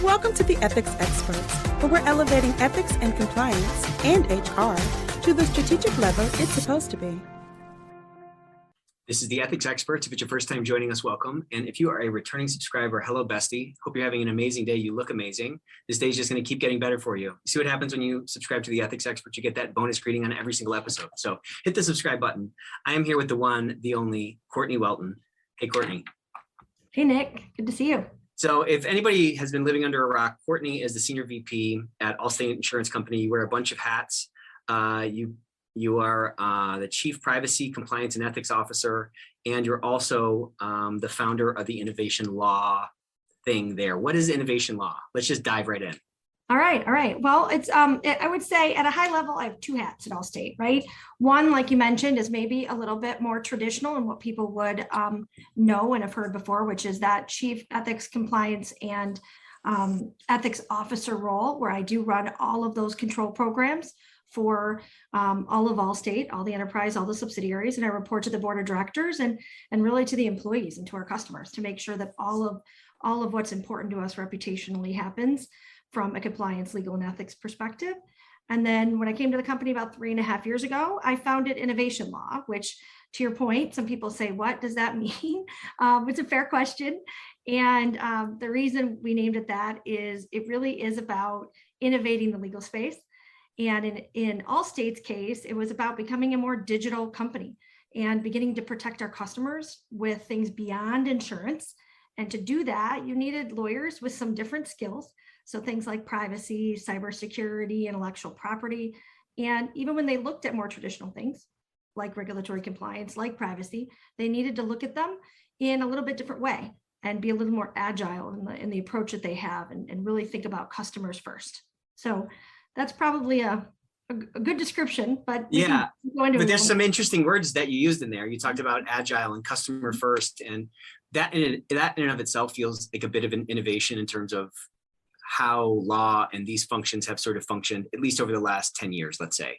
Welcome to the Ethics Experts, where we're elevating ethics and compliance and HR to the strategic level it's supposed to be. This is the Ethics Experts. If it's your first time joining us, welcome. And if you are a returning subscriber, hello, bestie. Hope you're having an amazing day. You look amazing. This day is just going to keep getting better for you. See what happens when you subscribe to the Ethics Experts? You get that bonus greeting on every single episode. So hit the subscribe button. I am here with the one, the only, Courtney Welton. Hey, Courtney. Hey, Nick. Good to see you. So if anybody has been living under a rock, Courtney is the Senior VP at Allstate Insurance Company. You wear a bunch of hats. You are the Chief Privacy, Compliance, and Ethics Officer, and you're also the founder of the Innovation Law thing there. What is Innovation Law? Let's just dive right in. All right. Well, it's I would say at a high level, I have two hats at Allstate, right? One, like you mentioned, is maybe a little bit more traditional and what people would know and have heard before, which is that Chief Ethics, Compliance, and Ethics Officer role, where I do run all of those control programs for all of Allstate, all the enterprise, all the subsidiaries, and I report to the board of directors and really to the employees and to our customers to make sure that all of what's important to us reputationally happens from a compliance, legal, and ethics perspective. And then when I came to the company about 3.5 years ago, I founded Innovation Law, which, to your point, some people say, what does that mean? It's a fair question. And the reason we named it that is it really is about innovating the legal space. And in Allstate's case, it was about becoming a more digital company and beginning to protect our customers with things beyond insurance. And to do that, you needed lawyers with some different skills. So things like privacy, cybersecurity, intellectual property. And even when they looked at more traditional things like regulatory compliance, like privacy, they needed to look at them in a little bit different way and be a little more agile in the approach that they have and really think about customers first. So that's probably a good description, but yeah, but there's some interesting words that you used in there. You talked about agile and customer first, and that in and of itself feels like a bit of an innovation in terms of how law and these functions have sort of functioned, at least over the last 10 years, let's say,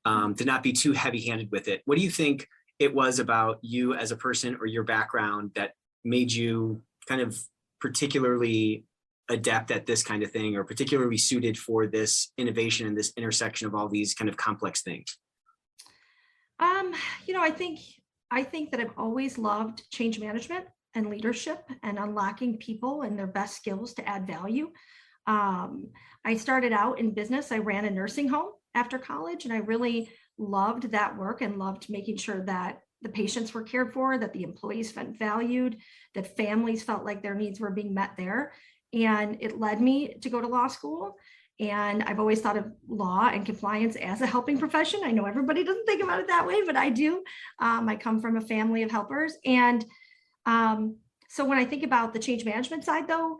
to not be too heavy-handed with it. What do you think it was about you as a person or your background that made you kind of particularly adept at this kind of thing, or particularly suited for this innovation and this intersection of all these kind of complex things? I think that I've always loved change management and leadership and unlocking people and their best skills to add value. I started out in business. I ran a nursing home after college, and I really loved that work and loved making sure that the patients were cared for, that the employees felt valued, that families felt like their needs were being met there. And it led me to go to law school. And I've always thought of law and compliance as a helping profession. I know everybody doesn't think about it that way, but I do. I come from a family of helpers. And so when I think about the change management side, though,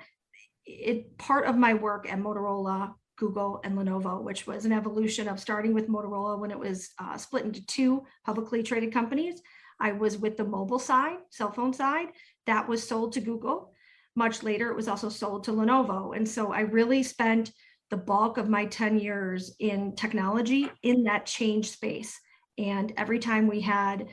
part of my work at Motorola, Google, and Lenovo, which was an evolution of starting with Motorola when it was split into two publicly traded companies. I was with the mobile side, cell phone side, that was sold to Google. Much later, it was also sold to Lenovo. And so I really spent the bulk of my 10 years in technology in that change space. And every time we had,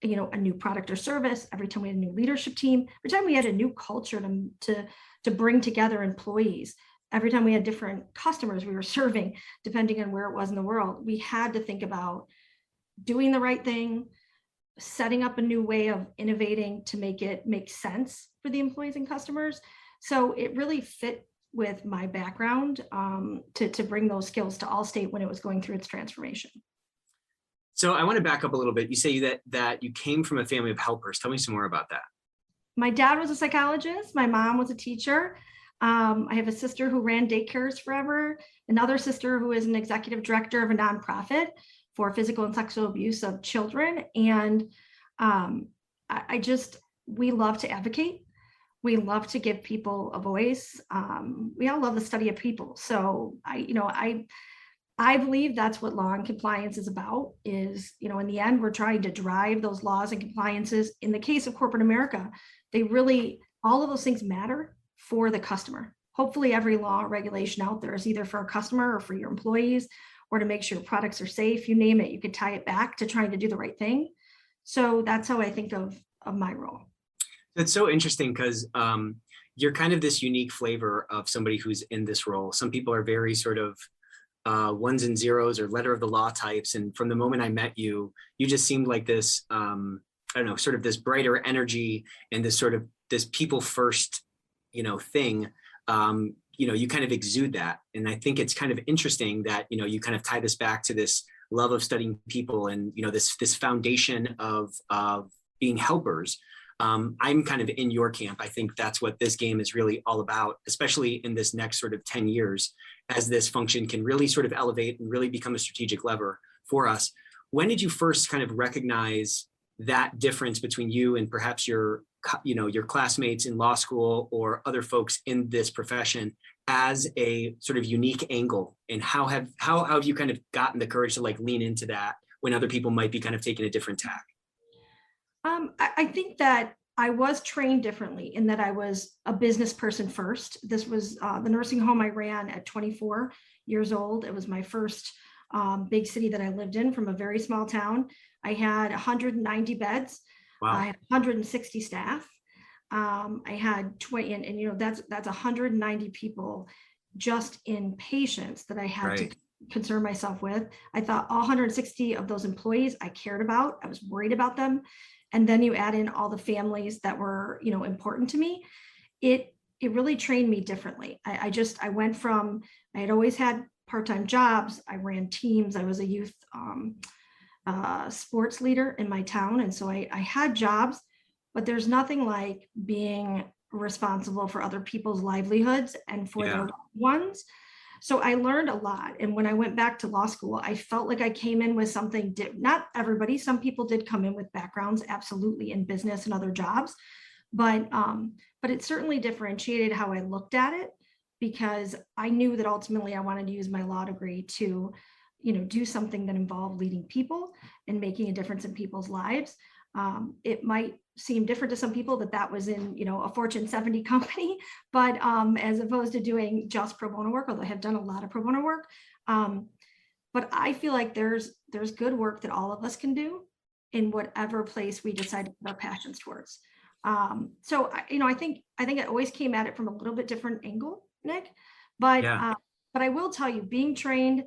a new product or service, every time we had a new leadership team, every time we had a new culture to bring together employees, every time we had different customers we were serving, depending on where it was in the world, we had to think about doing the right thing, setting up a new way of innovating to make it make sense for the employees and customers. So it really fit with my background to bring those skills to Allstate when it was going through its transformation. So I want to back up a little bit. You say that you came from a family of helpers. Tell me some more about that. My dad was a psychologist. My mom was a teacher. I have a sister who ran daycares forever, another sister who is an executive director of a nonprofit for physical and sexual abuse of children. And we love to advocate. We love to give people a voice. We all love the study of people. So I believe that's what law and compliance is about is, in the end, we're trying to drive those laws and compliances. In the case of corporate America, all of those things matter for the customer. Hopefully every law or regulation out there is either for a customer or for your employees or to make sure products are safe, you name it, you could tie it back to trying to do the right thing. So that's how I think of my role. That's so interesting because you're kind of this unique flavor of somebody who's in this role. Some people are very sort of ones and zeros or letter of the law types. And from the moment I met you, you just seemed like this, I don't know, sort of this brighter energy and this sort of this people first, thing. You kind of exude that. And I think it's kind of interesting that, you kind of tie this back to this love of studying people and, this foundation of being helpers. I'm kind of in your camp. I think that's what this game is really all about, especially in this next sort of 10 years, as this function can really sort of elevate and really become a strategic lever for us. When did you first kind of recognize that difference between you and perhaps your classmates in law school or other folks in this profession as a sort of unique angle? And how have you kind of gotten the courage to like lean into that when other people might be kind of taking a different tack? I think that I was trained differently in that I was a business person first. This was the nursing home I ran at 24 years old. It was my first big city that I lived in from a very small town. I had 190 beds. Wow. I had 160 staff. I had 20, and that's 190 people just in patients that I had to concern myself with. I thought all 160 of those employees I cared about. I was worried about them. And then you add in all the families that were, important to me. It really trained me differently. I went from, I had always had part-time jobs. I ran teams. I was a youth sports leader in my town. And so I had jobs, but there's nothing like being responsible for other people's livelihoods and for their loved ones. So I learned a lot. And when I went back to law school, I felt like I came in with something, not everybody, some people did come in with backgrounds, absolutely, in business and other jobs, but it certainly differentiated how I looked at it, because I knew that ultimately I wanted to use my law degree to, do something that involved leading people and making a difference in people's lives. It might seem different to some people that was in, a Fortune 70 company, but as opposed to doing just pro bono work, although I have done a lot of pro bono work. But I feel like there's good work that all of us can do in whatever place we decide to put our passions towards. So I think I always came at it from a little bit different angle, Nick, but I will tell you, being trained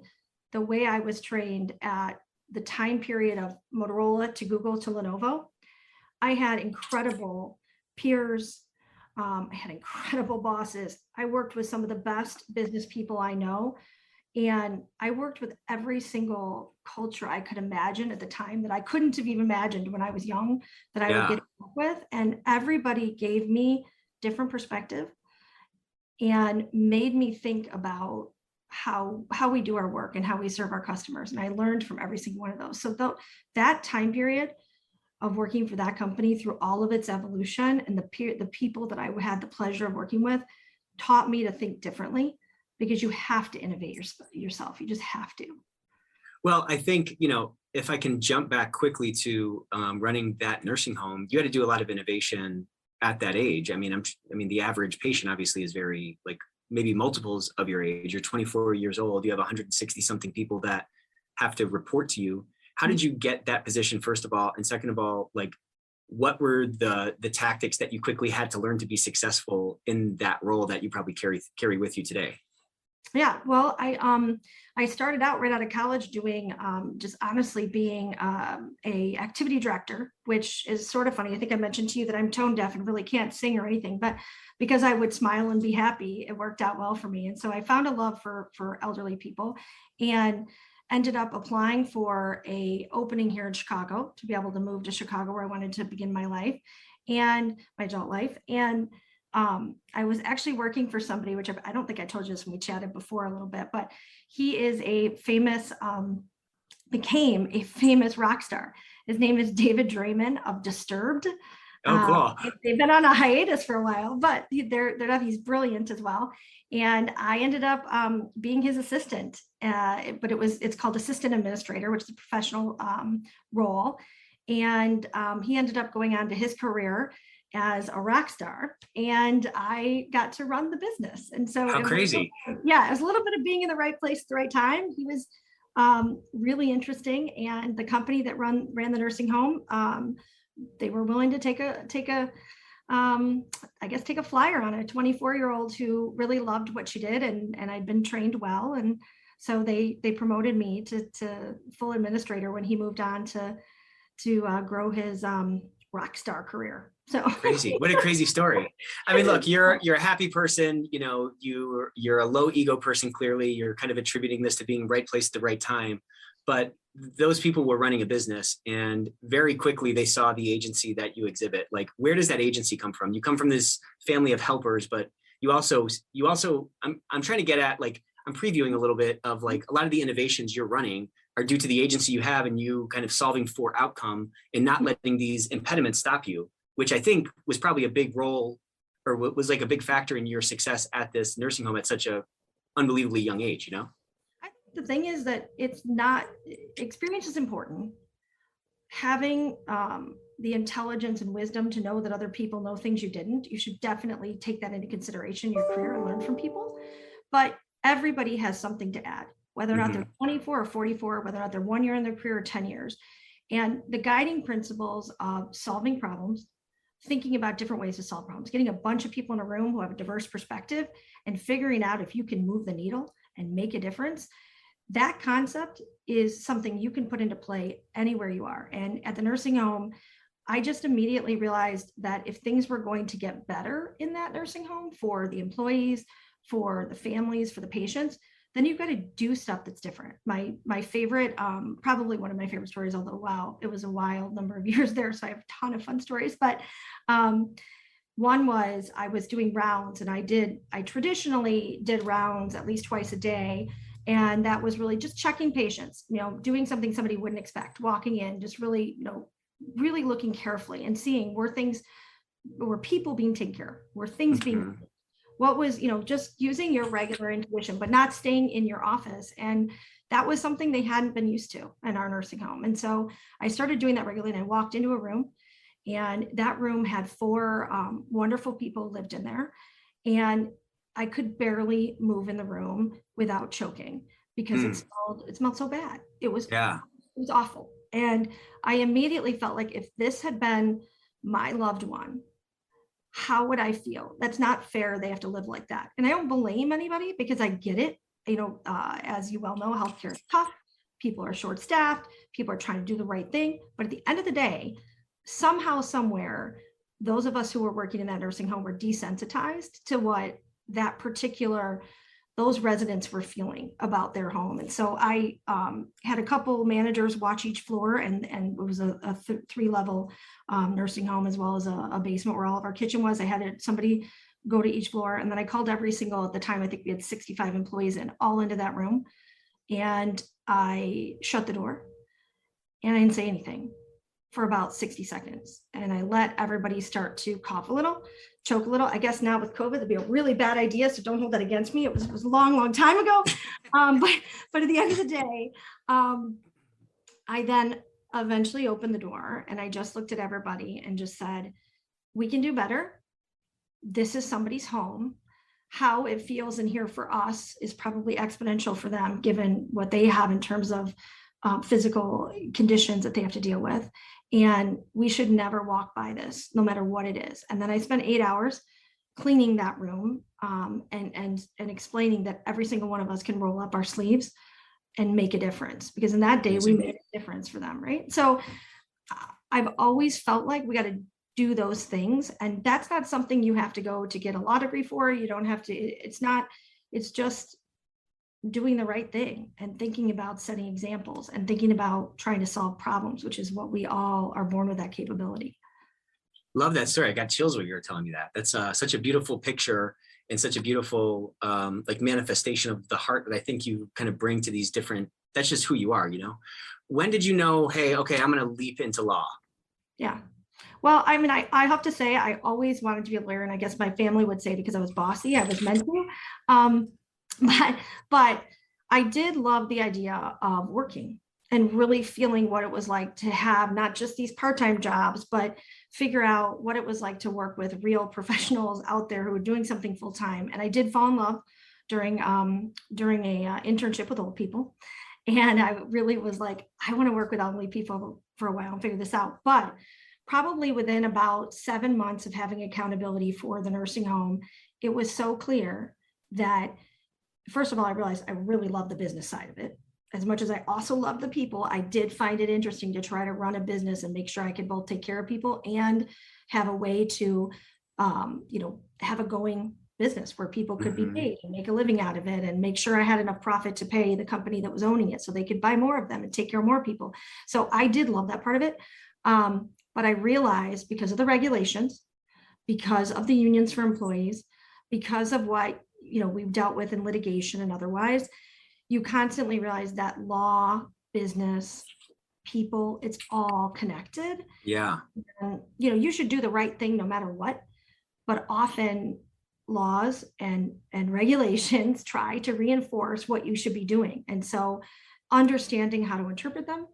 the way I was trained at the time period of Motorola to Google to Lenovo, I had incredible peers. I had incredible bosses. I worked with some of the best business people I know. And I worked with every single culture I could imagine at the time that I couldn't have even imagined when I was young that I would get to work with. And everybody gave me different perspective and made me think about how we do our work and how we serve our customers. And I learned from every single one of those. So that time period of working for that company through all of its evolution and the people that I had the pleasure of working with taught me to think differently, because you have to innovate yourself. You just have to. Well, I think, if I can jump back quickly to running that nursing home, you had to do a lot of innovation at that age. I mean, the average patient obviously is very maybe multiples of your age. You're 24 years old. You have 160 something people that have to report to you. How did you get that position, first of all? And second of all, what were the tactics that you quickly had to learn to be successful in that role that you probably carry with you today? Yeah, well, I started out right out of college doing just honestly being a activity director, which is sort of funny. I think I mentioned to you that I'm tone deaf and really can't sing or anything, but because I would smile and be happy, it worked out well for me. And so I found a love for elderly people and ended up applying for a opening here in Chicago to be able to move to Chicago, where I wanted to begin my life and my adult life. And I was actually working for somebody, which I don't think I told you this when we chatted before a little bit, but he is became a famous rock star. His name is David Draymond of Disturbed. Oh, cool. They've been on a hiatus for a while, but he's brilliant as well. And I ended up being his assistant, but it's called assistant administrator, which is a professional role. And he ended up going on to his career as a rock star, and I got to run the business. And so how crazy. It was a little bit of being in the right place at the right time. He was really interesting. And the company that ran the nursing home, they were willing to take a I guess, take a flyer on a 24-year-old who really loved what she did, and I'd been trained well. And so they promoted me to full administrator when he moved on to grow his rock star career. So crazy. What a crazy story. I mean, look, you're a happy person, you know, you're a low ego person. Clearly you're kind of attributing this to being right place at the right time, but those people were running a business, and very quickly they saw the agency that you exhibit. Like, where does that agency come from? You come from this family of helpers, but you also, I'm trying to get at, like, I'm previewing a little bit of, like, a lot of the innovations you're running are due to the agency you have, and you kind of solving for outcome and not letting these impediments stop you, which I think was probably a big role, or was like a big factor in your success at this nursing home at such a unbelievably young age, you know? I think the thing is that it's not, experience is important. Having the intelligence and wisdom to know that other people know things you didn't, you should definitely take that into consideration in your career and learn from people. But everybody has something to add, whether or not they're 24 or 44, whether or not they're 1 year in their career or 10 years. And the guiding principles of solving problems, thinking about different ways to solve problems, getting a bunch of people in a room who have a diverse perspective and figuring out if you can move the needle and make a difference, that concept is something you can put into play anywhere you are. And at the nursing home, I just immediately realized that if things were going to get better in that nursing home for the employees, for the families, for the patients, then you've got to do stuff that's different. My favorite, probably one of my favorite stories, although, wow, it was a wild number of years there, so I have a ton of fun stories, but one was I was doing rounds, and I traditionally did rounds at least twice a day. And that was really just checking patients, you know, doing something somebody wouldn't expect, walking in, just really, you know, really looking carefully and seeing were people being taken care of, were things being, what was, you know, just using your regular intuition, but not staying in your office. And that was something they hadn't been used to in our nursing home. And so I started doing that regularly, and I walked into a room, and that room had 4 wonderful people lived in there. And I could barely move in the room without choking because it smelled so bad. It was awful. And I immediately felt like, if this had been my loved one, how would I feel? That's not fair. They have to live like that. And I don't blame anybody, because I get it. You know, as you well know, healthcare is tough. People are short-staffed. People are trying to do the right thing. But at the end of the day, somehow, somewhere, those of us who were working in that nursing home were desensitized to what those residents were feeling about their home. And so I had a couple managers watch each floor, and it was a 3-level nursing home, as well as a basement where all of our kitchen was. I had somebody go to each floor, and then I called every single, at the time, I think we had 65 employees all into that room. And I shut the door, and I didn't say anything for about 60 seconds. And I let everybody start to cough a little, choke a little. I guess now with COVID, it'd be a really bad idea, so don't hold that against me. It was a long, long time ago. But at the end of the day, I then eventually opened the door, and I just looked at everybody and just said, we can do better. This is somebody's home. How it feels in here for us is probably exponential for them, given what they have in terms of physical conditions that they have to deal with. And we should never walk by this, no matter what it is. And then I spent 8 hours cleaning that room, and explaining that every single one of us can roll up our sleeves and make a difference, because in that day we made a difference for them, right? So I've always felt like we got to do those things, and that's not something you have to go to get a law degree for. You don't have to, it's just doing the right thing and thinking about setting examples and thinking about trying to solve problems, which is what we all are born with, that capability. Love that story. I got chills when you were telling me that. That's such a beautiful picture, and such a beautiful like manifestation of the heart that I think you kind of bring to these different, that's just who you are, you know? When did you know, hey, okay, I'm going to leap into law? Yeah. Well, I mean, I have to say, I always wanted to be a lawyer, and I guess my family would say because I was bossy, I was meant to. But I did love the idea of working and really feeling what it was like to have not just these part-time jobs, but figure out what it was like to work with real professionals out there who were doing something full-time. And I did fall in love during a internship with old people. And I really was like, I want to work with elderly people for a while and figure this out. But probably within about 7 months of having accountability for the nursing home, it was so clear that, first of all, I realized I really love the business side of it. As much as I also love the people, I did find it interesting to try to run a business and make sure I could both take care of people and have a way to, have a going business where people could be paid and make a living out of it, and make sure I had enough profit to pay the company that was owning it so they could buy more of them and take care of more people. So I did love that part of it. But I realized, because of the regulations, because of the unions for employees, because of what, we've dealt with in litigation and otherwise, you constantly realize that law, business, people, it's all connected. Yeah. And, you should do the right thing no matter what, but often laws and regulations try to reinforce what you should be doing. And so understanding how to interpret them,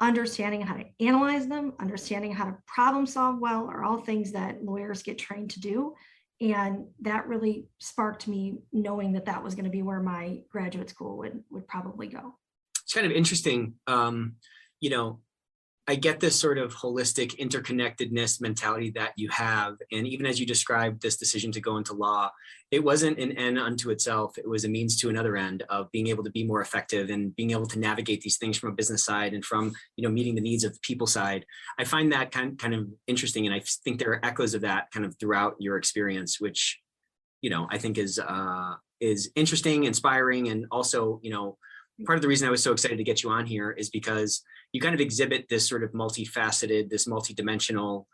understanding how to analyze them, understanding how to problem solve well are all things that lawyers get trained to do. And that really sparked me knowing that that was going to be where my graduate school would probably go. It's kind of interesting. I get this sort of holistic interconnectedness mentality that you have. And even as you described this decision to go into law, it wasn't an end unto itself. It was a means to another end of being able to be more effective and being able to navigate these things from a business side and from, meeting the needs of the people side. I find that kind of interesting. And I think there are echoes of that kind of throughout your experience, which, I think is interesting, inspiring. And also, part of the reason I was so excited to get you on here is because you kind of exhibit this sort of multifaceted, this multidimensional,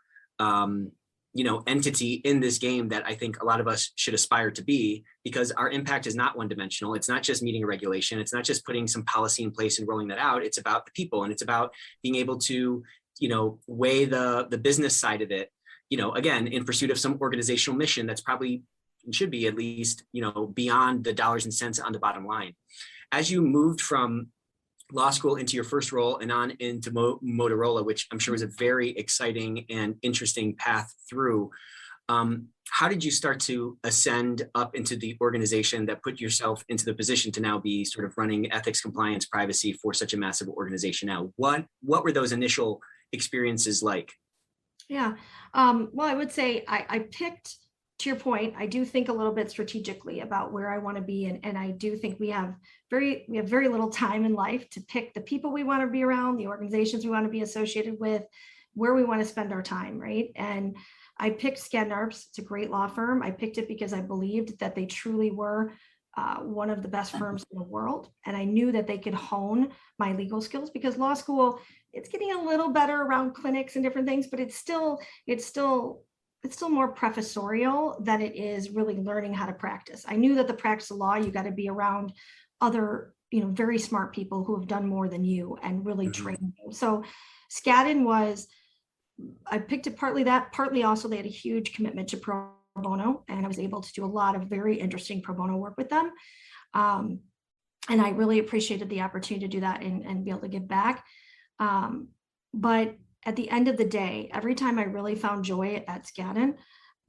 entity in this game that I think a lot of us should aspire to be, because our impact is not one dimensional. It's not just meeting a regulation. It's not just putting some policy in place and rolling that out. It's about the people, and it's about being able to, weigh the business side of it, again, in pursuit of some organizational mission that's probably should be at least, beyond the dollars and cents on the bottom line. As you moved from law school into your first role and on into Motorola, which I'm sure was a very exciting and interesting path through, how did you start to ascend up into the organization that put yourself into the position to now be sort of running ethics, compliance, privacy for such a massive organization now? What were those initial experiences like? Yeah, well, I would say I picked, to your point, I do think a little bit strategically about where I want to be. And I do think we have very little time in life to pick the people we want to be around, the organizations we want to be associated with, where we want to spend our time, right? And I picked Skadden Arps. It's a great law firm. I picked it because I believed that they truly were one of the best firms in the world. And I knew that they could hone my legal skills, because law school, it's getting a little better around clinics and different things, but it's still more professorial than it is really learning how to practice. I knew that the practice of law, you got to be around other, very smart people who have done more than you and really train you. So Skadden I picked it partly that, partly also they had a huge commitment to pro bono, and I was able to do a lot of very interesting pro bono work with them. And I really appreciated the opportunity to do that and be able to give back. But at the end of the day, every time I really found joy at Skadden,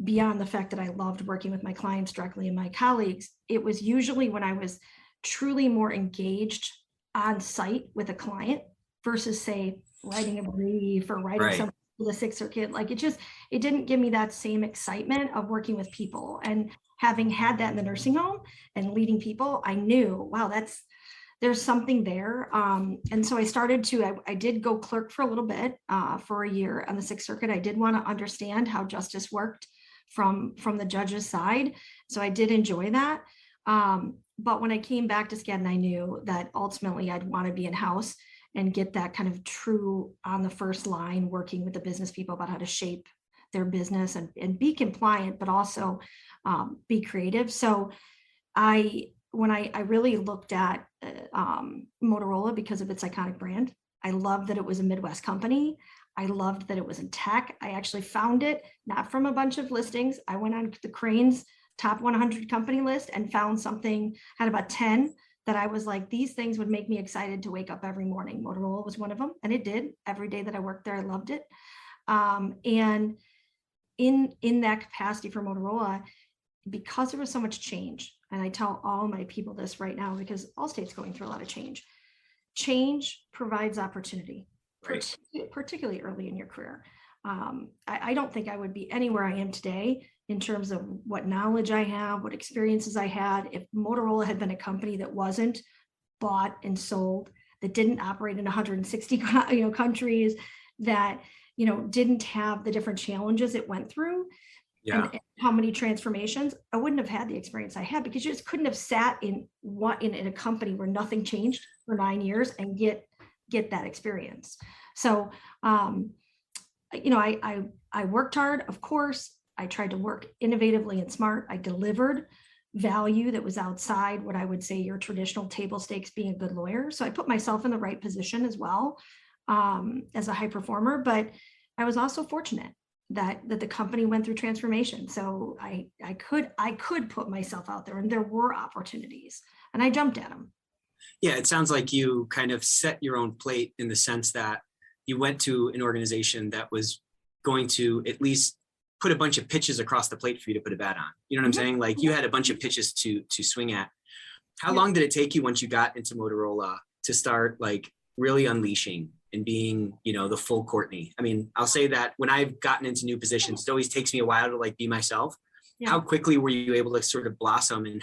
beyond the fact that I loved working with my clients directly and my colleagues, it was usually when I was truly more engaged on site with a client versus, say, writing a brief or writing something for the Sixth Circuit. Like it didn't give me that same excitement of working with people. And having had that in the nursing home and leading people, I knew, wow, there's something there. And so I did go clerk for a little bit, for a year on the Sixth Circuit. I did want to understand how justice worked from the judge's side. So I did enjoy that. But when I came back to Skadden, I knew that ultimately I'd want to be in-house and get that kind of true on the first line, working with the business people about how to shape their business and be compliant, but also be creative. So when I really looked at Motorola because of its iconic brand, I loved that it was a Midwest company. I loved that it was in tech. I actually found it not from a bunch of listings. I went on the Crane's top 100 company list and found something, had about 10 that I was like, these things would make me excited to wake up every morning. Motorola was one of them, and it did. Every day that I worked there, I loved it. And in that capacity for Motorola, because there was so much change, and I tell all my people this right now because Allstate's going through a lot of change. Change provides opportunity, particularly early in your career. I don't think I would be anywhere I am today in terms of what knowledge I have, what experiences I had, if Motorola had been a company that wasn't bought and sold, that didn't operate in 160 countries, that didn't have the different challenges it went through, Yeah. and how many transformations. I wouldn't have had the experience I had, because you just couldn't have sat in a company where nothing changed for 9 years and get that experience. So I worked hard, of course. I tried to work innovatively and smart. I delivered value that was outside what I would say your traditional table stakes being a good lawyer. So I put myself in the right position as well, as a high performer. But I was also fortunate that the company went through transformation. So I could put myself out there, and there were opportunities, and I jumped at them. Yeah, it sounds like you kind of set your own plate in the sense that you went to an organization that was going to at least put a bunch of pitches across the plate for you to put a bat on. You know what I'm saying? Like, you had a bunch of pitches to swing at. How long did it take you once you got into Motorola to start like really unleashing and being, the full Courtney? I mean, I'll say that when I've gotten into new positions, it always takes me a while to like be myself. Yeah. How quickly were you able to sort of blossom, and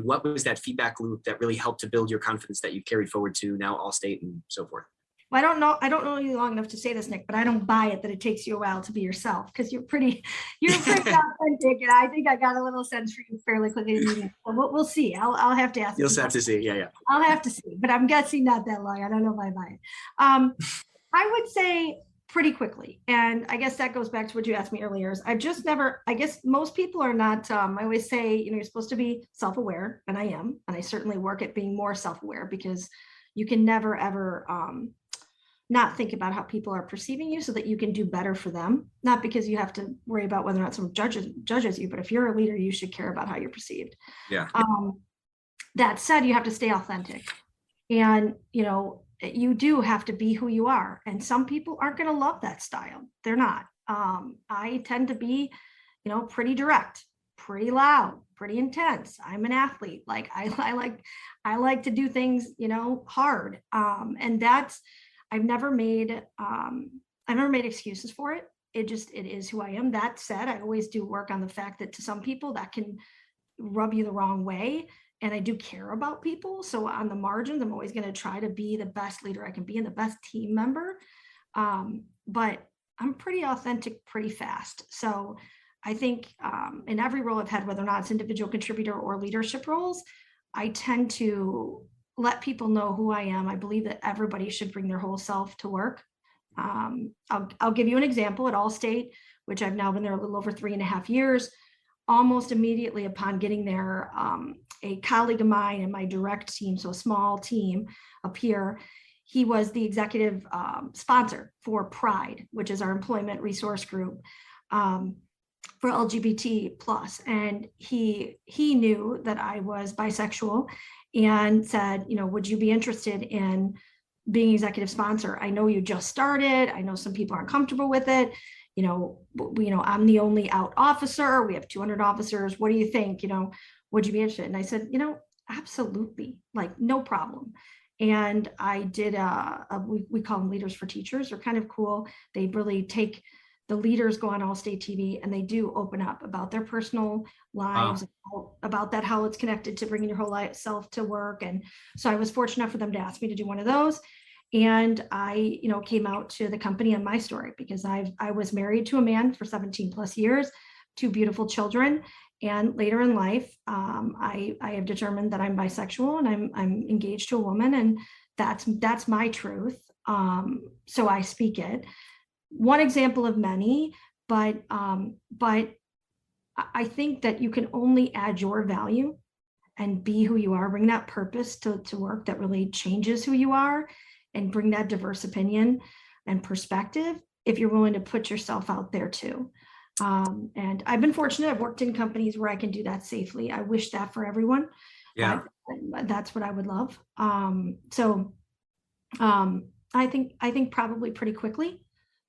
what was that feedback loop that really helped to build your confidence that you carried forward to now Allstate and so forth? Well, I don't know you long enough to say this, Nick, but I don't buy it that it takes you a while to be yourself, because you're pretty authentic, and I think I got a little sense for you fairly quickly. So we'll see. I'll have to ask. You'll have to see. Yeah. I'll have to see, but I'm guessing not that long. I don't know if I buy it. I would say pretty quickly, and I guess that goes back to what you asked me earlier. Is I've just never. I guess most people are not. I always say, you're supposed to be self-aware, and I am, and I certainly work at being more self-aware, because you can never ever not think about how people are perceiving you, so that you can do better for them. Not because you have to worry about whether or not someone judges you, but if you're a leader, you should care about how you're perceived. Yeah. That said, you have to stay authentic, and you do have to be who you are. And some people aren't going to love that style. They're not. I tend to be, pretty direct, pretty loud, pretty intense. I'm an athlete. Like I like to do things, hard. And that's, I've never made excuses for it. It is who I am. That said, I always do work on the fact that to some people that can rub you the wrong way. And I do care about people. So on the margins, I'm always going to try to be the best leader I can be and the best team member. But I'm pretty authentic pretty fast. So I think in every role I've had, whether or not it's individual contributor or leadership roles, I tend to let people know who I am. I believe that everybody should bring their whole self to work. I'll give you an example. At Allstate, which I've now been there a little over 3.5 years, almost immediately upon getting there, a colleague of mine in my direct team, so a small team up here, he was the executive sponsor for Pride, which is our employment resource group for LGBT plus. And he knew that I was bisexual and said, would you be interested in being executive sponsor? I know you just started. I know some people aren't comfortable with it. I'm the only out officer. We have 200 officers. What do you think? Would you be interested? And I said, absolutely, like no problem. And I did we call them Leaders for Teachers. They're kind of cool. They really take the leaders, go on Allstate TV, and they do open up about their personal lives, about that, how it's connected to bringing your whole life self to work. And so I was fortunate for them to ask me to do one of those. And I, came out to the company on my story, because I was married to a man for 17 plus years, 2 beautiful children. And later in life, I have determined that I'm bisexual, and I'm engaged to a woman, and that's my truth. So I speak it. One example of many, but I think that you can only add your value and be who you are, bring that purpose to work that really changes who you are, and bring that diverse opinion and perspective if you're willing to put yourself out there too. And I've been fortunate. I've worked in companies where I can do that safely. I wish that for everyone. Yeah. That's what I would love. I think probably pretty quickly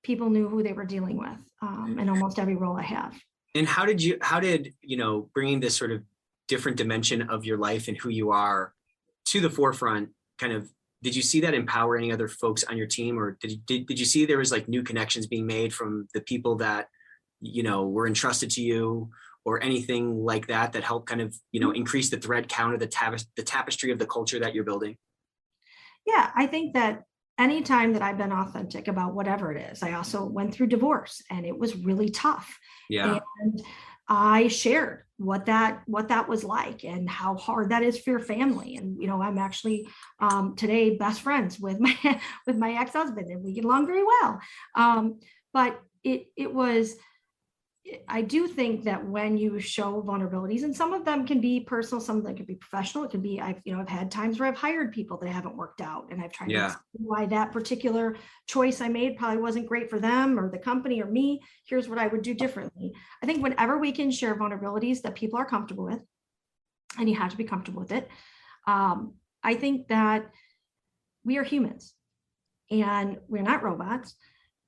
people knew who they were dealing with in almost every role I have. And how did bringing this sort of different dimension of your life and who you are to the forefront kind of did you see that empower any other folks on your team, or did you see there was like new connections being made from the people that, you know, were entrusted to you, or anything like that that helped kind of, you know, increase the thread count of the tapestry of the culture that you're building? Yeah, I think that anytime that I've been authentic about whatever it is, I also went through divorce and it was really tough. Yeah. And I shared what that was like and how hard that is for your family. And, you know, I'm actually today best friends with my ex-husband, and we get along very well. But it was, I do think that when you show vulnerabilities, and some of them can be personal, some of them can be professional. It can be, I've had times where I've hired people that haven't worked out, and I've tried to explain why that particular choice I made probably wasn't great for them or the company or me. Here's what I would do differently. I think whenever we can share vulnerabilities that people are comfortable with, and you have to be comfortable with it, I think that we are humans and we're not robots,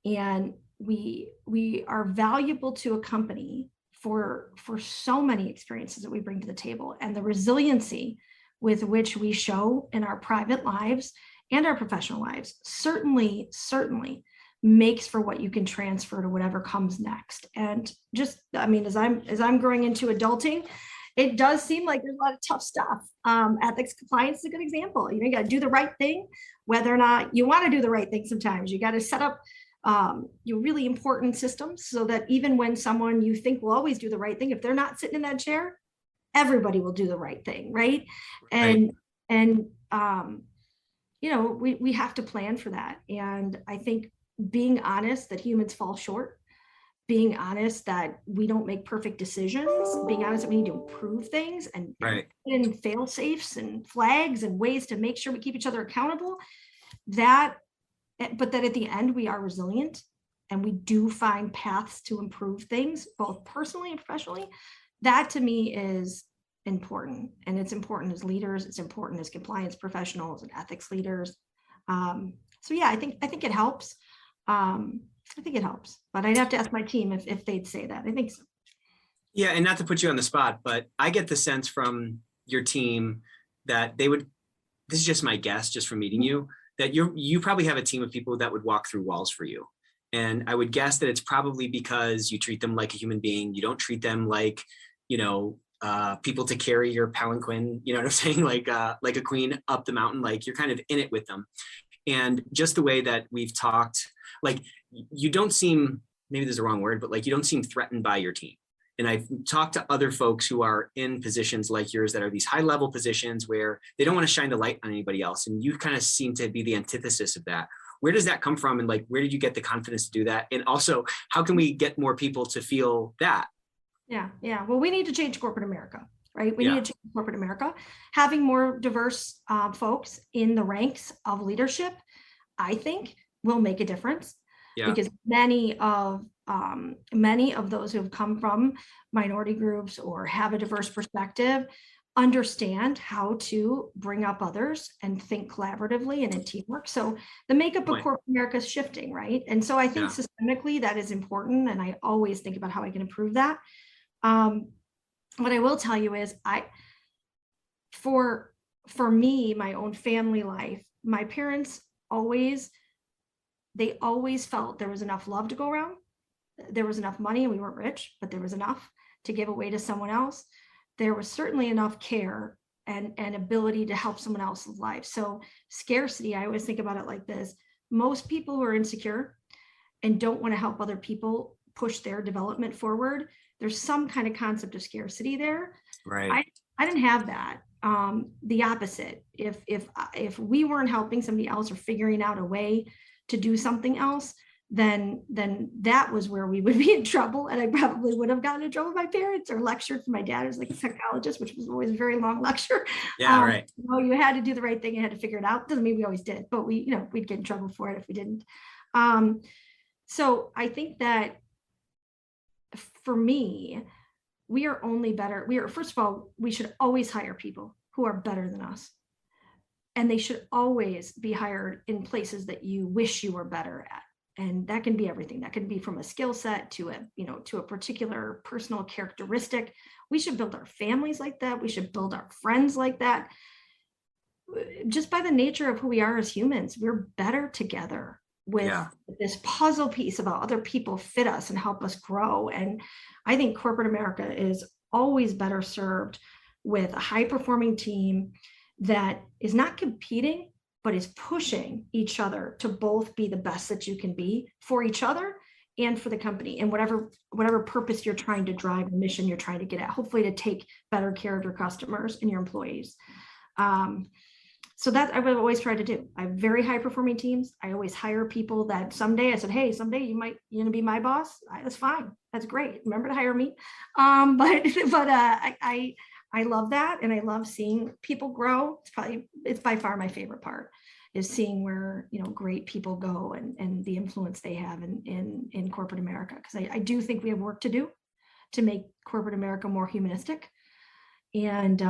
and we are valuable to a company for so many experiences that we bring to the table, and the resiliency with which we show in our private lives and our professional lives certainly makes for what you can transfer to whatever comes next. And just, I mean, as I'm growing into adulting, it does seem like there's a lot of tough stuff. Ethics compliance is a good example. You got to do the right thing, whether or not you want to do the right thing. Sometimes you got to set up your really important systems so that even when someone you think will always do the right thing, if they're not sitting in that chair, everybody will do the right thing, right? And we have to plan for that. And I think being honest that humans fall short, being honest that we don't make perfect decisions, being honest that we need to improve things, and fail safes and flags and ways to make sure we keep each other accountable, but that at the end we are resilient and we do find paths to improve things, both personally and professionally. That to me is important. And it's important as leaders, it's important as compliance professionals and ethics leaders. So yeah, I think it helps. I think it helps, but I'd have to ask my team if they'd say that. I think so. Yeah, and not to put you on the spot, but I get the sense from your team that they would, this is just my guess, just from meeting you, that you probably have a team of people that would walk through walls for you. And I would guess that it's probably because you treat them like a human being. You don't treat them like, people to carry your palanquin, you know what I'm saying? Like a queen up the mountain, like you're kind of in it with them. And just the way that we've talked, like you don't seem, maybe there's a wrong word, but like you don't seem threatened by your team. And I've talked to other folks who are in positions like yours that are these high level positions where they don't want to shine the light on anybody else. And you kind of seem to be the antithesis of that. Where does that come from? And like, where did you get the confidence to do that? And also, how can we get more people to feel that? Yeah. Well, we need to change corporate America, right? We need to change corporate America. Having more diverse folks in the ranks of leadership, I think, will make a difference. Yeah. Because many of those who have come from minority groups or have a diverse perspective understand how to bring up others and think collaboratively and in teamwork. So the makeup of corporate America is shifting, right? And so I think systemically that is important. And I always think about how I can improve that. What I will tell you is for me, my own family life, my parents always felt there was enough love to go around. There was enough money, and we weren't rich, but there was enough to give away to someone else. There was certainly enough care and ability to help someone else's life. So scarcity, I always think about it like this. Most people who are insecure and don't want to help other people push their development forward, there's some kind of concept of scarcity there. Right. I didn't have that. The opposite. If we weren't helping somebody else or figuring out a way to do something else, then that was where we would be in trouble. And I probably would have gotten in trouble with my parents or lectured from my dad, who's like a psychologist, which was always a very long lecture. Yeah, right. You had to do the right thing. You had to figure it out. Doesn't mean we always did, but we'd get in trouble for it if we didn't. So I think that for me, we are only better. First of all, we should always hire people who are better than us. And they should always be hired in places that you wish you were better at. And that can be everything. That can be from a skill set to a particular personal characteristic. We should build our families like that. We should build our friends like that. just by the nature of who we are as humans, we're better together with this puzzle piece about other people fit us and help us grow. And I think corporate America is always better served with a high performing team that is not competing, but is pushing each other to both be the best that you can be for each other and for the company, and whatever purpose you're trying to drive, the mission you're trying to get at, hopefully to take better care of your customers and your employees. So that I would always try to do. I have very high performing teams. I always hire people that someday I said, hey, someday you're gonna be my boss. That's fine. That's great. Remember to hire me. I love that, and I love seeing people grow. It's by far my favorite part, is seeing where great people go and the influence they have in corporate America. Because I do think we have work to do to make corporate America more humanistic and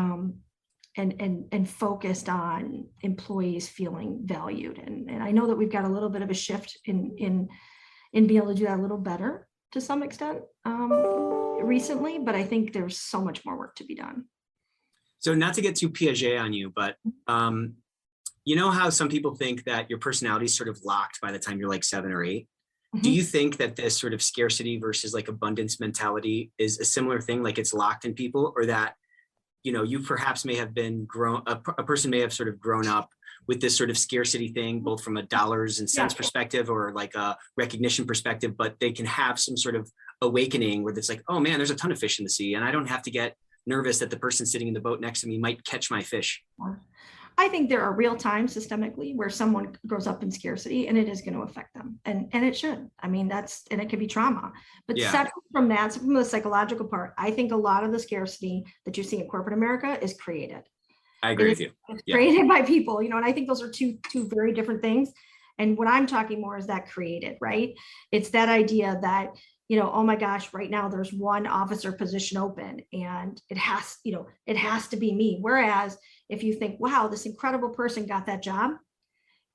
focused on employees feeling valued. And I know that we've got a little bit of a shift in being able to do that a little better to some extent recently, but I think there's so much more work to be done. So not to get too Piaget on you, but you know how some people think that your personality is sort of locked by the time you're like 7 or 8? Mm-hmm. Do you think that this sort of scarcity versus like abundance mentality is a similar thing, like it's locked in people, or that you perhaps may have been a person may have sort of grown up with this sort of scarcity thing, both from a dollars and cents perspective or like a recognition perspective, but they can have some sort of awakening where it's like, oh man, there's a ton of fish in the sea, and I don't have to get nervous that the person sitting in the boat next to me might catch my fish. I think there are real times systemically where someone grows up in scarcity and it is going to affect them, and it should. I mean, and it could be trauma, but separate from that, from the psychological part, I think a lot of the scarcity that you see in corporate America is created. I agree with you. It's created by people, and I think those are two very different things. And what I'm talking more is that created, right? It's that idea that, oh my gosh, right now there's one officer position open and it has to be me. Whereas if you think, wow, this incredible person got that job,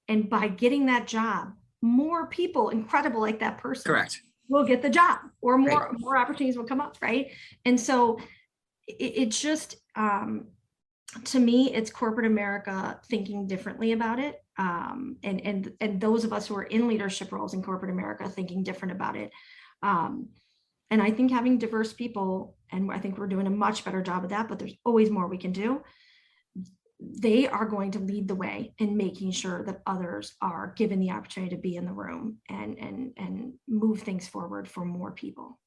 and by getting that job, more people incredible like that person will get the job, or more opportunities will come up, right? And so it just, to me, it's corporate America thinking differently about it. And those of us who are in leadership roles in corporate America thinking different about it. And I think having diverse people, and I think we're doing a much better job of that, but there's always more we can do. They are going to lead the way in making sure that others are given the opportunity to be in the room and move things forward for more people.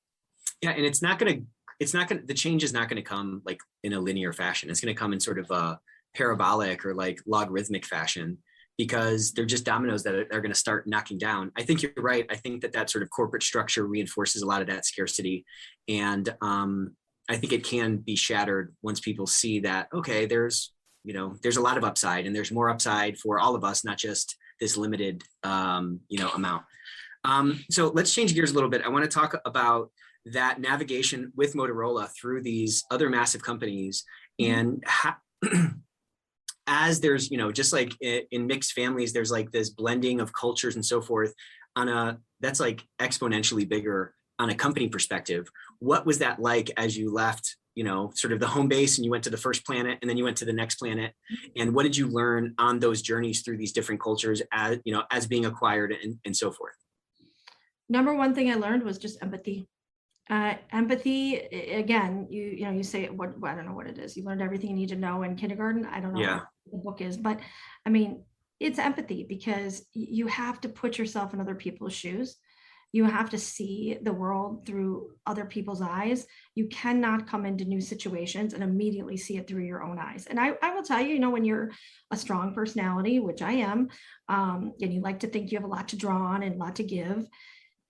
Yeah, and the change is not going to come like in a linear fashion. It's going to come in sort of a parabolic or like logarithmic fashion, because they're just dominoes that are going to start knocking down. I think you're right. I think that sort of corporate structure reinforces a lot of that scarcity. And I think it can be shattered once people see that, okay, there's a lot of upside, and there's more upside for all of us, not just this limited, amount. So let's change gears a little bit. I want to talk about that navigation with Motorola through these other massive companies, and as there's, just like in mixed families, there's like this blending of cultures and so forth that's like exponentially bigger on a company perspective. What was that like as you left, sort of the home base, and you went to the first planet, and then you went to the next planet? And what did you learn on those journeys through these different cultures as being acquired and so forth? Number one thing I learned was just empathy. Empathy, again, you say what I don't know what it is. You learned everything you need to know in kindergarten. I don't know what the book is, but I mean, it's empathy, because you have to put yourself in other people's shoes. You have to see the world through other people's eyes. You cannot come into new situations and immediately see it through your own eyes. And I will tell you, when you're a strong personality, which I am, and you like to think you have a lot to draw on and a lot to give,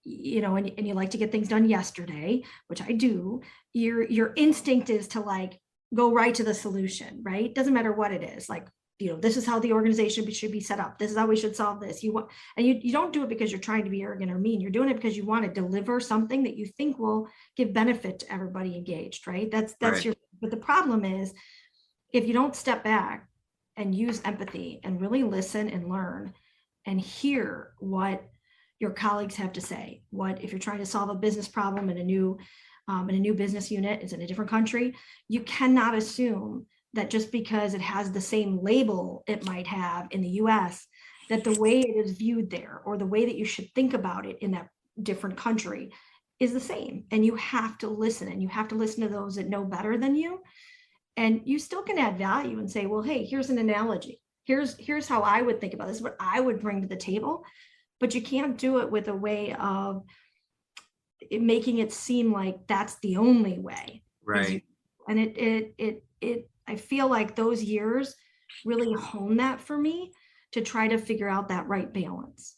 and you like to get things done yesterday, which I do, your instinct is to like go right to the solution, right? Doesn't matter what it is. Like, this is how the organization should be set up. This is how we should solve this. You don't do it because you're trying to be arrogant or mean. You're doing it because you want to deliver something that you think will give benefit to everybody engaged, right? That's right. But the problem is, if you don't step back and use empathy and really listen and learn and hear what your colleagues have to say, if you're trying to solve a business problem in a new business unit, it's in a different country, you cannot assume that just because it has the same label it might have in the US, that the way it is viewed there or the way that you should think about it in that different country is the same. And you have to listen, and you have to listen to those that know better than you. And you still can add value and say, well, hey, here's an analogy. Here's how I would think about this, what I would bring to the table. But you can't do it with a way of making it seem like that's the only way. Right. And I feel like those years really hone that for me to try to figure out that right balance.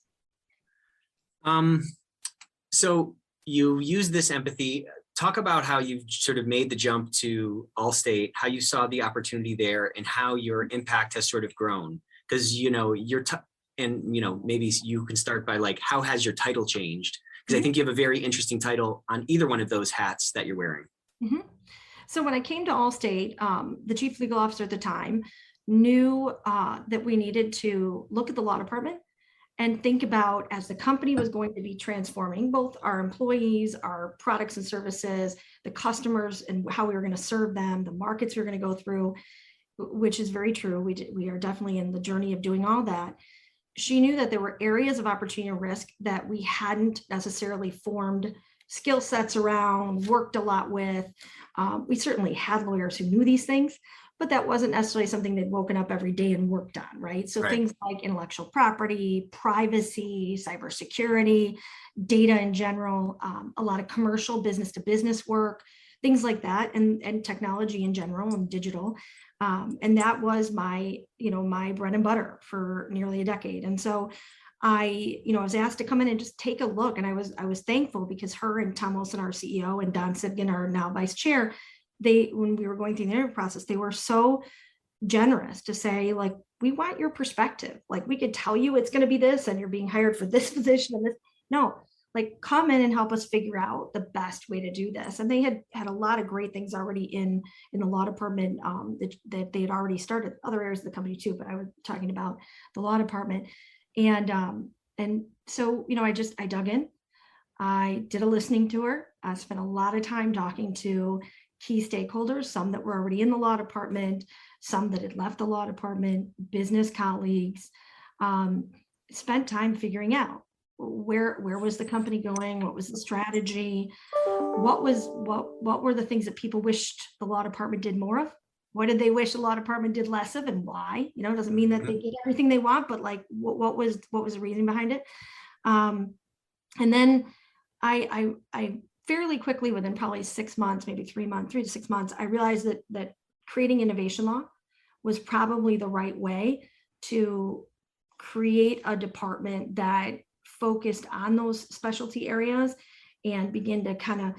So you use this empathy. Talk about how you've sort of made the jump to Allstate, how you saw the opportunity there, and how your impact has sort of grown. Because, you know, maybe you can start by like, how has your title changed? Because I think you have a very interesting title on either one of those hats that you're wearing. Mm-hmm. So when I came to Allstate, the chief legal officer at the time knew that we needed to look at the law department and think about, as the company was going to be transforming, both our employees, our products and services, the customers, and how we were going to serve them, the markets we were going to go through, which is very true. We are definitely in the journey of doing all that. She knew that there were areas of opportunity and risk that we hadn't necessarily formed skill sets around, worked a lot with. We certainly had lawyers who knew these things, but that wasn't necessarily something they'd woken up every day and worked on, right? So things like intellectual property, privacy, cybersecurity, data in general, a lot of commercial business to business work, things like that, and technology in general and digital. And that was my bread and butter for nearly a decade. And so I was asked to come in and just take a look. And I was thankful, because her and Tom Wilson, our CEO, and Don Sibgen, our now vice chair, when we were going through the interview process, they were so generous to say, like, we want your perspective. Like, we could tell you it's going to be this, and you're being hired for this position and this. No, like, come in and help us figure out the best way to do this. And they had a lot of great things already in the law department that they had already started, other areas of the company too, but I was talking about the law department. And so, I dug in. I did a listening tour. I spent a lot of time talking to key stakeholders, some that were already in the law department, some that had left the law department, business colleagues, spent time figuring out where was the company going, what was the strategy, what were the things that people wished the law department did more of, what did they wish the law department did less of, and why. It doesn't mean that they get everything they want, but like, what was the reason behind it. And then I fairly quickly, within probably 6 months, maybe 3 to 6 months, I realized that creating innovation law was probably the right way to create a department that focused on those specialty areas and begin to kind of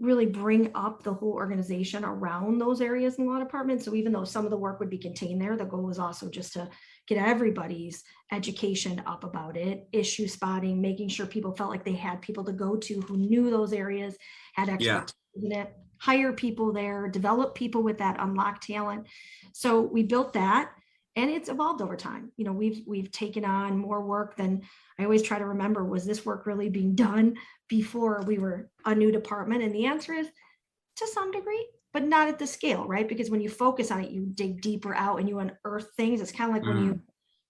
really bring up the whole organization around those areas in the law department. So even though some of the work would be contained there, the goal was also just to get everybody's education up about it, issue spotting, making sure people felt like they had people to go to who knew those areas, had expertise in it, hire people there, develop people with that unlocked talent. So we built that, and it's evolved over time. We've taken on more work than I always try to remember. Was this work really being done before we were a new department? And the answer is, to some degree, but not at the scale, right? Because when you focus on it, you dig deeper out and you unearth things. It's kind of like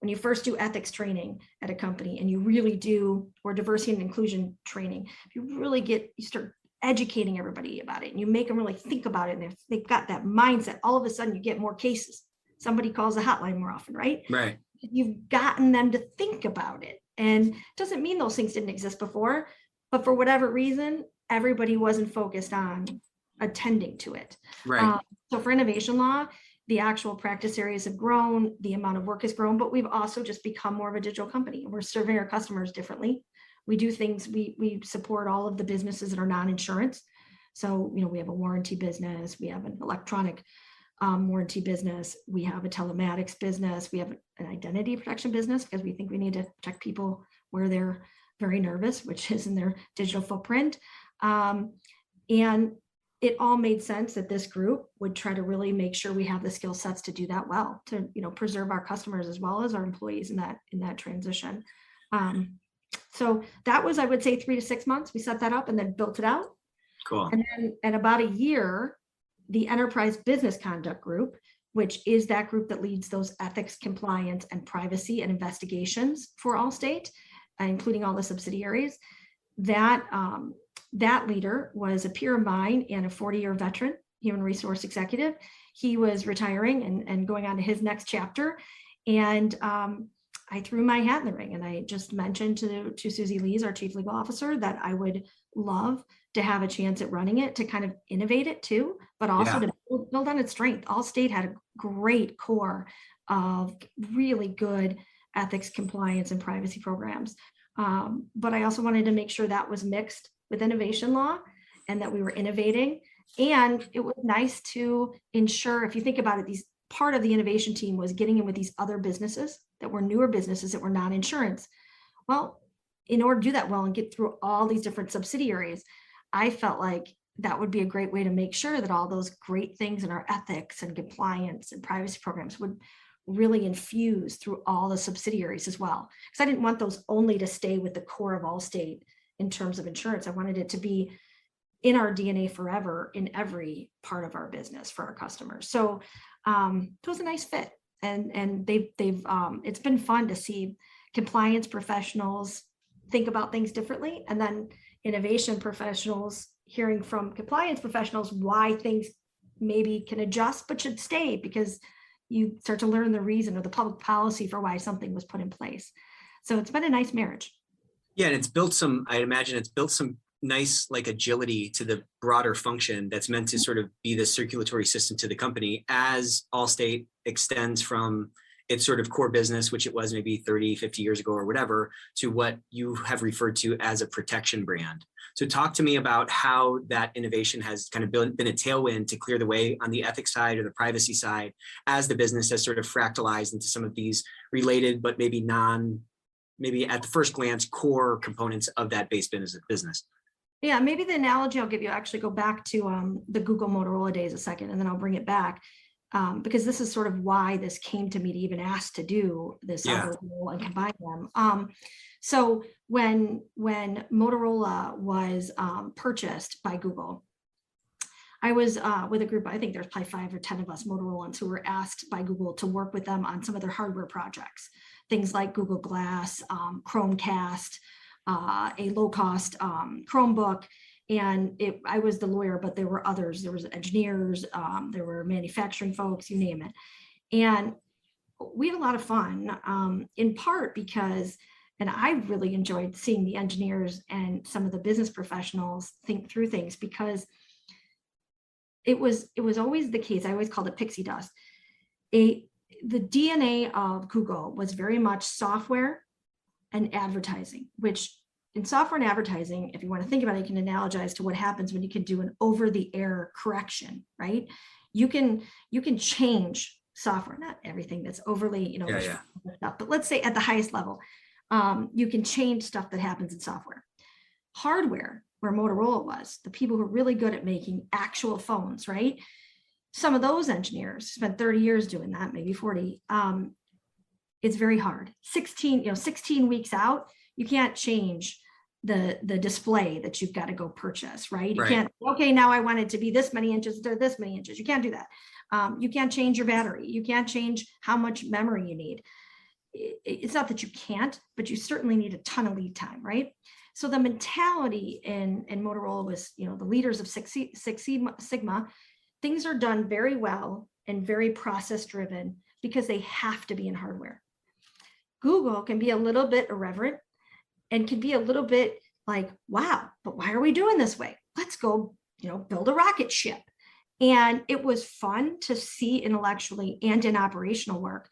when you first do ethics training at a company, and you really do, or diversity and inclusion training, you start educating everybody about it, and you make them really think about it, and they've got that mindset. All of a sudden you get more cases. Somebody calls a hotline more often, right? Right. You've gotten them to think about it. And it doesn't mean those things didn't exist before, but for whatever reason, everybody wasn't focused on attending to it. Right. So for innovation law, the actual practice areas have grown, the amount of work has grown, but we've also just become more of a digital company. We're serving our customers differently. We do things, we support all of the businesses that are non-insurance. So, we have a warranty business, we have an electronic warranty business, we have a telematics business, we have an identity protection business, because we think we need to protect people where they're very nervous, which is in their digital footprint. And it all made sense that this group would try to really make sure we have the skill sets to do that well, to preserve our customers as well as our employees in that transition. So that was, I would say, 3 to 6 months. We set that up and then built it out. Cool. And then in about a year, the Enterprise Business Conduct Group, which is that group that leads those ethics, compliance, and privacy and investigations for Allstate, including all the subsidiaries. That leader was a peer of mine and a 40-year veteran, human resource executive. He was retiring and going on to his next chapter. And I threw my hat in the ring, and I just mentioned to Susie Lees, our chief legal officer, that I would love to have a chance at running it, to kind of innovate it too, but also to build on its strength. Allstate had a great core of really good ethics, compliance, and privacy programs. But I also wanted to make sure that was mixed with innovation law and that we were innovating. And it was nice to ensure, if you think about it, part of the innovation team was getting in with these other businesses that were newer businesses that were not insurance. Well, in order to do that well and get through all these different subsidiaries, I felt like that would be a great way to make sure that all those great things in our ethics and compliance and privacy programs would really infuse through all the subsidiaries as well. Because I didn't want those only to stay with the core of Allstate in terms of insurance. I wanted it to be in our DNA forever in every part of our business for our customers. So it was a nice fit, and they've it's been fun to see compliance professionals think about things differently, and then innovation professionals hearing from compliance professionals why things maybe can adjust but should stay, because you start to learn the reason or the public policy for why something was put in place. So it's been a nice marriage. Yeah, and I'd imagine it's built some nice agility to the broader function that's meant to sort of be the circulatory system to the company as Allstate extends from its sort of core business, which it was maybe 30, 50 years ago or whatever, to what you have referred to as a protection brand. So talk to me about how that innovation has kind of been a tailwind to clear the way on the ethics side or the privacy side as the business has sort of fractalized into some of these related, but maybe at the first glance, core components of that base business. Yeah, maybe the analogy I'll give you, actually go back to the Google Motorola days a second, and then I'll bring it back. Because this is sort of why this came to me to even ask to do this other role and combine them. So when Motorola was purchased by Google, I was with a group, I think there's probably 5 or 10 of us Motorolans who were asked by Google to work with them on some of their hardware projects, things like Google Glass, Chromecast, a low-cost Chromebook. And I was the lawyer, but there were others. There was engineers, there were manufacturing folks, you name it. And we had a lot of fun, in part because, and I really enjoyed seeing the engineers and some of the business professionals think through things, because it was always the case. I always called it pixie dust. The DNA of Google was very much software and advertising, which in software and advertising, if you want to think about it, you can analogize to what happens when you can do an over-the-air correction, right? You can change software, not everything that's overly, stuff, but let's say at the highest level, you can change stuff that happens in software. Hardware, where Motorola was, the people who are really good at making actual phones, right? Some of those engineers spent 30 years doing that, maybe 40. It's very hard. 16 weeks out, you can't change the display that you've got to go purchase, right? You can't, okay, now I want it to be this many inches or this many inches. You can't do that. You can't change your battery. You can't change how much memory you need. It's not that you can't, but you certainly need a ton of lead time, right? So the mentality in Motorola was, the leaders of Six Sigma, things are done very well and very process driven because they have to be in hardware. Google can be a little bit irreverent and can be a little bit like, wow, but why are we doing this way? Let's go, build a rocket ship. And it was fun to see intellectually and in operational work,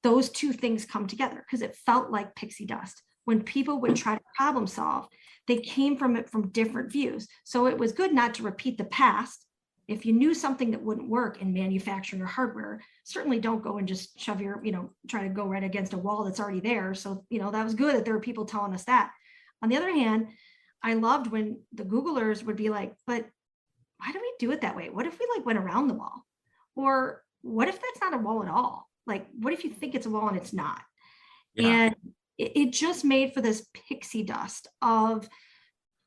those two things come together, because it felt like pixie dust. When people would try to problem solve, they came from it from different views. So it was good not to repeat the past. If you knew something that wouldn't work in manufacturing or hardware, certainly don't go and just shove your, try to go right against a wall that's already there. So, that was good that there were people telling us that. On the other hand, I loved when the Googlers would be like, but why do we do it that way? What if we went around the wall? Or what if that's not a wall at all? What if you think it's a wall and it's not? Yeah. And it just made for this pixie dust of,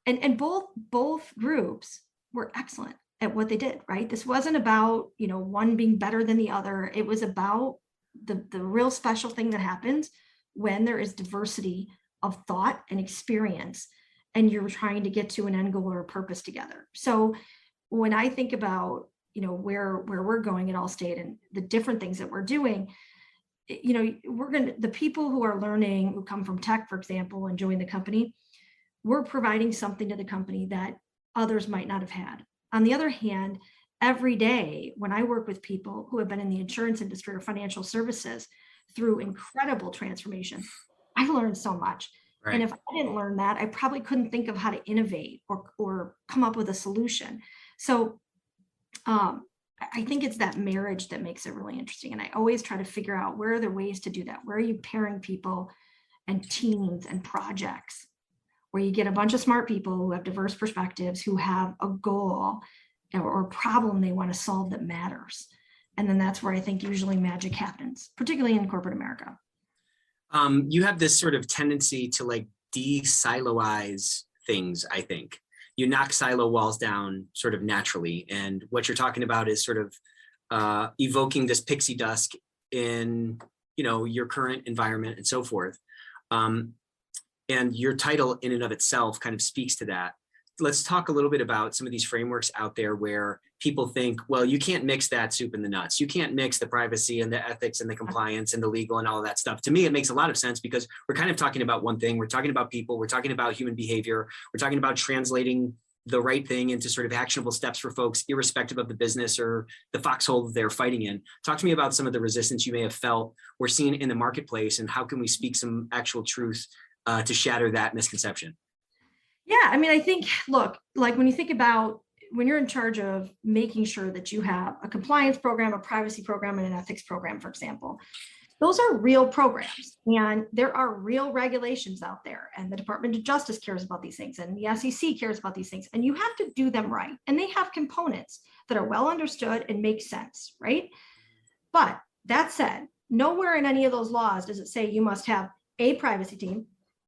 and both groups were excellent. at what they did, right? This wasn't about, one being better than the other. It was about the real special thing that happens when there is diversity of thought and experience, and you're trying to get to an end goal or a purpose together. So when I think about, where we're going at Allstate and the different things that we're doing, the people who are learning, who come from tech, for example, and join the company, we're providing something to the company that others might not have had. On the other hand, every day when I work with people who have been in the insurance industry or financial services through incredible transformation, I learned so much. Right. And if I didn't learn that, I probably couldn't think of how to innovate or come up with a solution. So I think it's that marriage that makes it really interesting. And I always try to figure out, where are there ways to do that? Where are you pairing people and teams and projects where you get a bunch of smart people who have diverse perspectives, who have a goal or a problem they want to solve that matters. And then that's where I think usually magic happens, particularly in corporate America. You have this sort of tendency to like de-siloize things, I think. You knock silo walls down sort of naturally. And what you're talking about is sort of evoking this pixie dust in, your current environment and so forth. And your title in and of itself kind of speaks to that. Let's talk a little bit about some of these frameworks out there where people think, well, you can't mix that soup and the nuts. You can't mix the privacy and the ethics and the compliance and the legal and all of that stuff. To me, it makes a lot of sense because we're kind of talking about one thing. We're talking about people. We're talking about human behavior. We're talking about translating the right thing into sort of actionable steps for folks, irrespective of the business or the foxhole they're fighting in. Talk to me about some of the resistance you may have felt or seen in the marketplace, and how can we speak some actual truth to shatter that misconception? Yeah, I mean, I think, look, like when you think about when you're in charge of making sure that you have a compliance program, a privacy program, and an ethics program, for example, those are real programs, and there are real regulations out there, and the Department of Justice cares about these things, and the SEC cares about these things, and you have to do them right. And they have components that are well understood and make sense, right? But that said, nowhere in any of those laws does it say you must have a privacy team,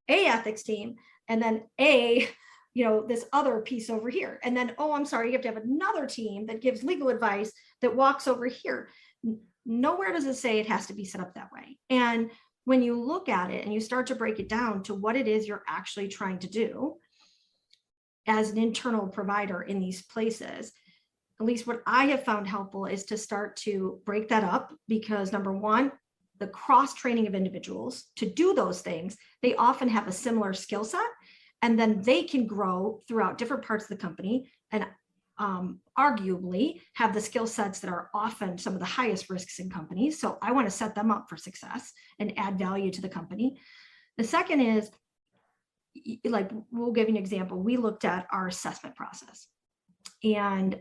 a ethics team, and then this other piece over here. And then, oh, I'm sorry, you have to have another team that gives legal advice that walks over here. Nowhere does it say it has to be set up that way. And when you look at it and you start to break it down to what it is you're actually trying to do as an internal provider in these places, at least what I have found helpful is to start to break that up, because number one, the cross training of individuals to do those things, they often have a similar skill set, and then they can grow throughout different parts of the company and arguably have the skill sets that are often some of the highest risks in companies. So I want to set them up for success and add value to the company. The second is, like, we'll give you an example. We looked at our assessment process, and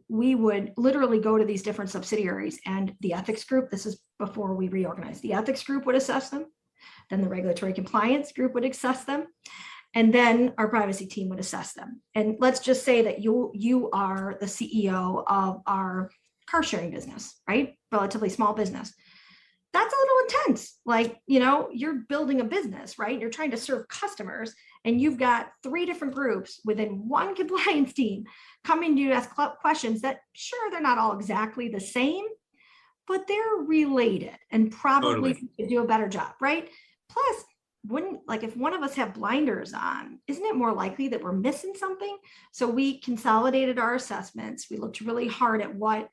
we would literally go to these different subsidiaries, and the ethics group, this is before we reorganized, the ethics group would assess them. Then the regulatory compliance group would assess them. And then our privacy team would assess them. And let's just say that you are the CEO of our car sharing business, right? Relatively small business. That's a little intense. Like, you're building a business, right? You're trying to serve customers, and you've got 3 different groups within one compliance team coming to you to ask questions that, sure, they're not all exactly the same, but they're related and probably could do a better job, right? Plus, if one of us have blinders on, isn't it more likely that we're missing something? So we consolidated our assessments. We looked really hard at what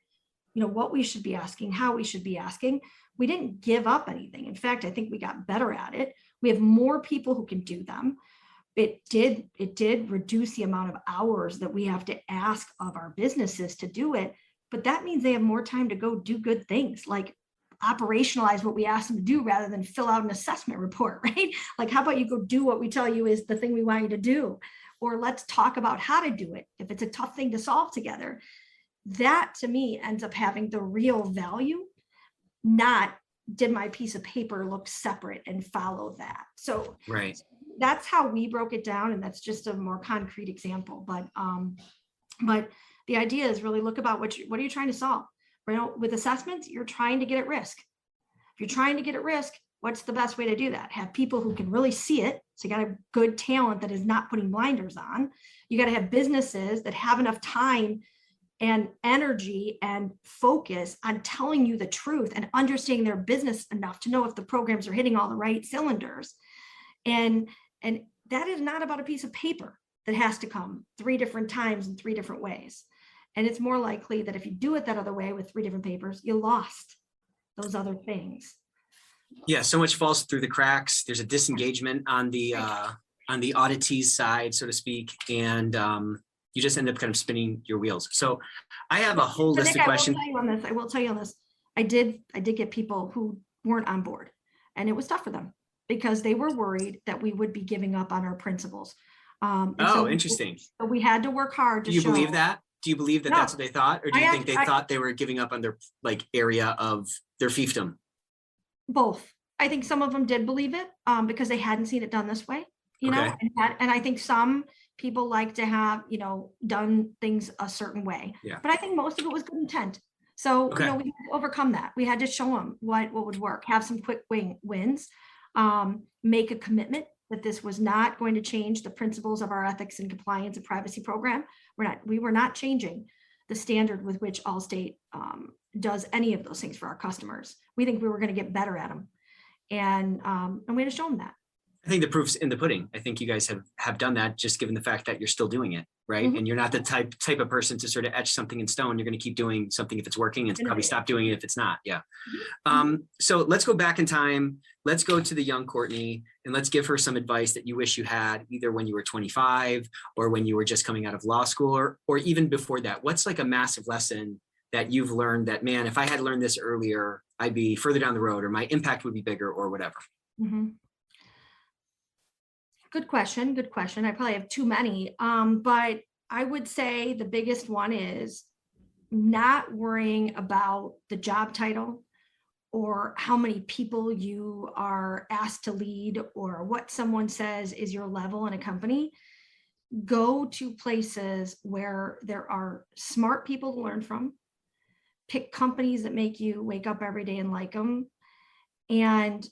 we should be asking, how we should be asking. We didn't give up anything. In fact, I think we got better at it. We have more people who can do them. It did reduce the amount of hours that we have to ask of our businesses to do it, but that means they have more time to go do good things, like operationalize what we ask them to do rather than fill out an assessment report, right? Like, how about you go do what we tell you is the thing we want you to do? Or let's talk about how to do it. If it's a tough thing to solve together, that to me ends up having the real value, not did my piece of paper look separate and follow that. So right. That's how we broke it down. And that's just a more concrete example. But the idea is really look about what are you trying to solve? With assessments, you're trying to get at risk. If you're trying to get at risk, what's the best way to do that? Have people who can really see it. So you got a good talent that is not putting blinders on. You got to have businesses that have enough time and energy and focus on telling you the truth and understanding their business enough to know if the programs are hitting all the right cylinders. And that is not about a piece of paper that has to come 3 different times in 3 different ways. And it's more likely that if you do it that other way with 3 different papers, you lost those other things. Yeah, so much falls through the cracks. There's a disengagement on the auditee's side, so to speak, and you just end up kind of spinning your wheels. So I have a whole list of questions. I will tell you on this. I did get people who weren't on board, and it was tough for them because they were worried that we would be giving up on our principles. Interesting. So we had to work hard to show. Do you believe that? Do you believe that that's what they thought? Or do you think they thought they were giving up on their area of their fiefdom? Both. I think some of them did believe it because they hadn't seen it done this way, you know, and I think some people like to have, done things a certain way. Yeah. But I think most of it was good intent. So, we had to overcome that. We had to show them what would work, have some quick wins, make a commitment that this was not going to change the principles of our ethics and compliance and privacy program. We were not changing the standard with which Allstate does any of those things for our customers. We think we were going to get better at them. And we had to show them that. I think the proof's in the pudding. I think you guys have done that, just given the fact that you're still doing it, right? Mm-hmm. And you're not the type of person to sort of etch something in stone. You're going to keep doing something if it's working and probably stop doing it if it's not. Yeah. Mm-hmm. So let's go back in time. Let's go to the young Courtney and let's give her some advice that you wish you had either when you were 25 or when you were just coming out of law school or even before that. What's like a massive lesson that you've learned that, man, if I had learned this earlier, I'd be further down the road or my impact would be bigger or whatever? Mm-hmm. Good question. I probably have too many, but I would say the biggest one is not worrying about the job title or how many people you are asked to lead or what someone says is your level in a company. Go to places where there are smart people to learn from, pick companies that make you wake up every day and like them, and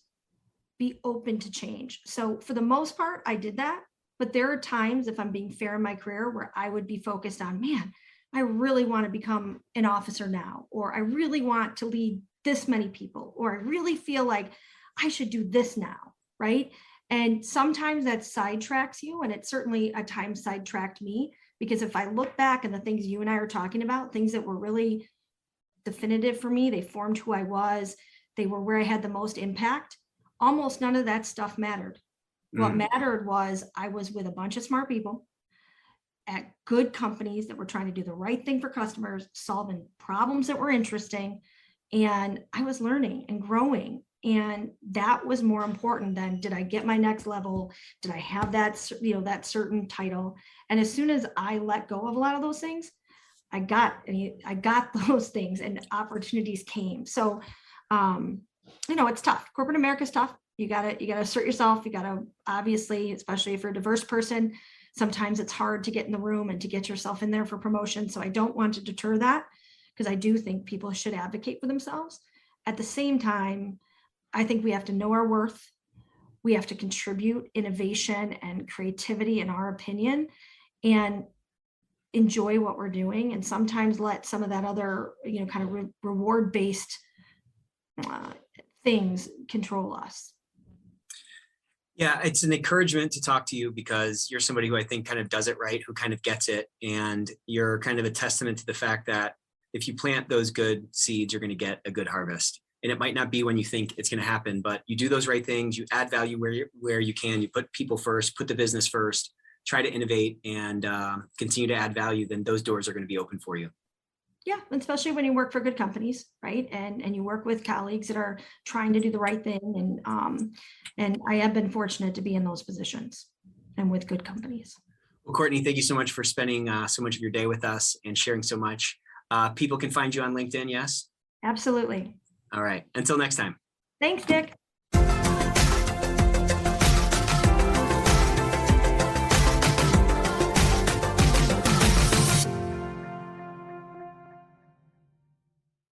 be open to change. So for the most part, I did that, but there are times, if I'm being fair in my career, where I would be focused on, man, I really want to become an officer now, or I really want to lead this many people, or I really feel like I should do this now, right? And sometimes that sidetracks you, and it certainly at times sidetracked me, because if I look back and the things you and I are talking about, things that were really definitive for me, they formed who I was, they were where I had the most impact. Almost none of that stuff mattered. What mattered was I was with a bunch of smart people at good companies that were trying to do the right thing for customers, solving problems that were interesting. And I was learning and growing. And that was more important than, did I get my next level? Did I have that, that certain title? And as soon as I let go of a lot of those things, I got those things and opportunities came. So, it's tough. Corporate America is tough. You gotta assert yourself. You gotta, obviously, especially if you're a diverse person, sometimes it's hard to get in the room and to get yourself in there for promotion. So I don't want to deter that, because I do think people should advocate for themselves. At the same time, I think we have to know our worth. We have to contribute innovation and creativity, in our opinion, and enjoy what we're doing. And sometimes let some of that other, kind of reward-based things control us. Yeah, it's an encouragement to talk to you, because you're somebody who I think kind of does it right, who kind of gets it. And you're kind of a testament to the fact that if you plant those good seeds, you're going to get a good harvest. And it might not be when you think it's going to happen, but you do those right things. You add value where you can. You put people first, put the business first, try to innovate and continue to add value. Then those doors are going to be open for you. Yeah, especially when you work for good companies, right? And you work with colleagues that are trying to do the right thing. And I have been fortunate to be in those positions and with good companies. Well, Courtney, thank you so much for spending so much of your day with us and sharing so much. People can find you on LinkedIn, yes? Absolutely. All right. Until next time. Thanks, Dick.